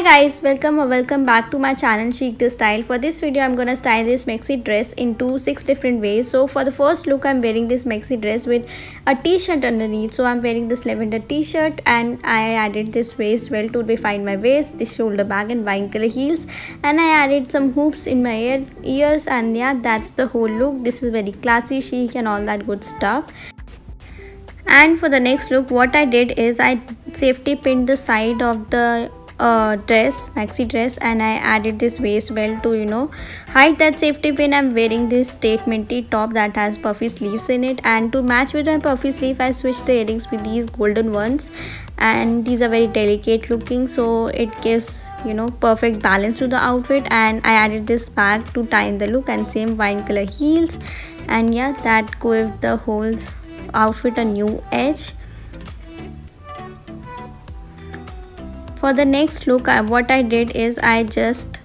guys, welcome or welcome back to my channel Chic the Style. For this video I'm gonna style this maxi dress into 6 different ways. So for the first look I'm wearing this maxi dress with a t-shirt underneath. So I'm wearing this lavender t-shirt and I added this waist belt to define my waist, this shoulder bag and wine color heels, and I added some hoops in my ears, and yeah, that's the whole look. This is very classy, chic and all that good stuff. And for the next look, what I did is I safety pinned the side of the maxi dress, and I added this waist belt to hide that safety pin. I'm wearing this statementy top that has puffy sleeves in it, and to match with my puffy sleeve I switched the earrings with these golden ones, and these are very delicate looking, so it gives perfect balance to the outfit. And I added this bag to tie in the look, and same wine color heels, and yeah, that gave the whole outfit a new edge. For the next look, what I did is I just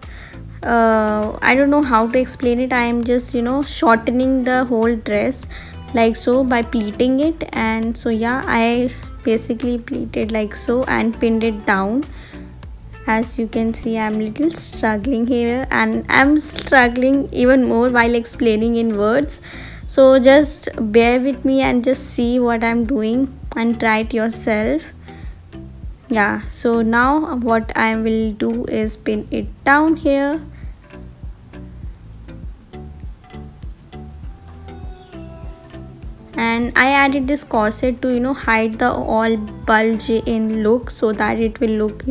I don't know how to explain it. I am just shortening the whole dress like so by pleating it, and so yeah, I basically pleated like so and pinned it down. As you can see, I'm little struggling here, and I'm struggling even more while explaining in words, so just bear with me and just see what I'm doing and try it yourself. Yeah, so now what I will do is pin it down here, and I added this corset to hide the all bulge in look, so that it will look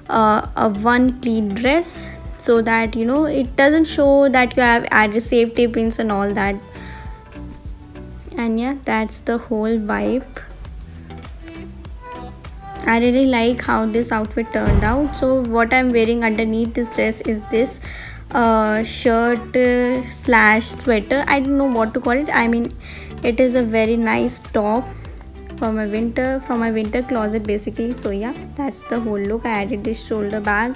a one clean dress, so that it doesn't show that you have added safety pins and all that. And yeah, that's the whole vibe. I really like how this outfit turned out. So what I'm wearing underneath this dress is this shirt slash sweater. I don't know what to call it. I mean, it is a very nice top from my winter closet basically. So yeah, that's the whole look. I added this shoulder bag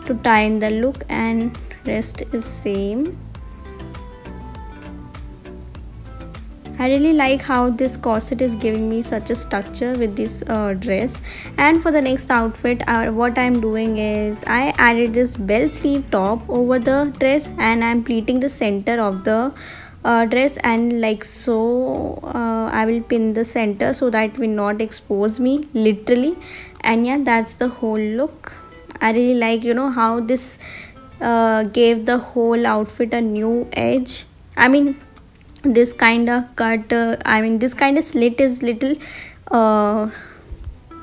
to tie in the look, and rest is same. I really like how this corset is giving me such a structure with this dress. And for the next outfit, what I'm doing is I added this bell sleeve top over the dress, and I'm pleating the center of the dress, and like so I will pin the center so that it will not expose me literally. And yeah, that's the whole look. I really like how this gave the whole outfit a new edge. I mean, this kind of cut this kind of slit is little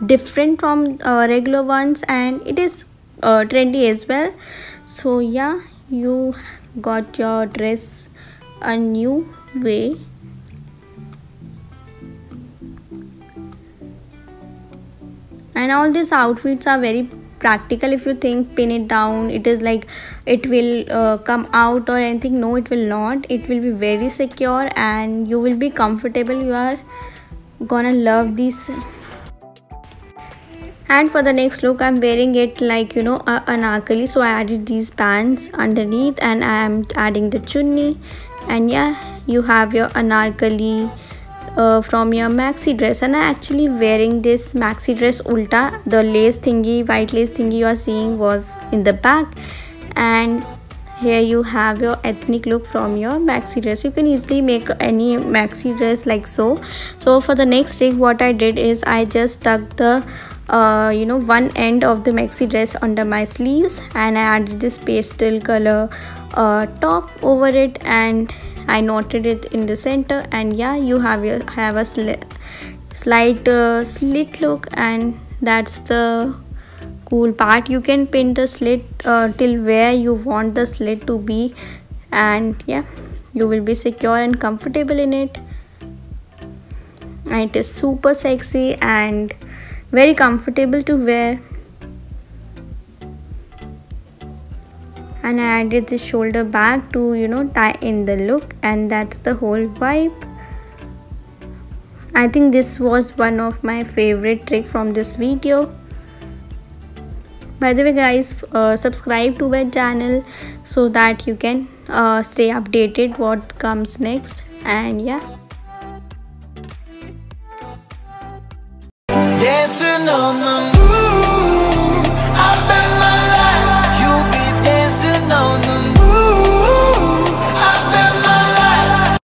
different from regular ones, and it is trendy as well. So yeah, you got your dress a new way. And all these outfits are very practical. If you think pin it down, it is like it will come out or anything. No, it will not. It will be very secure and you will be comfortable. You are gonna love this. And for the next look, I'm wearing it like an anarkali. So I added these pants underneath, and I am adding the chunni, and yeah, you have your anarkali from your maxi dress. And I actually wearing this maxi dress ulta. The lace thingy, white lace thingy you are seeing was in the back, and here you have your ethnic look from your maxi dress. You can easily make any maxi dress like so. So for the next trick, what I did is I just tucked the one end of the maxi dress under my sleeves, and I added this pastel color top over it, and I knotted it in the center. And yeah, you have a slight slit look, and that's the cool part. You can pin the slit till where you want the slit to be, and yeah, you will be secure and comfortable in it. And it is super sexy and very comfortable to wear. And I added this shoulder bag to tie in the look, and that's the whole vibe. I think this was one of my favorite trick from this video. By the way guys, subscribe to my channel so that you can stay updated what comes next. And yeah, dancing on the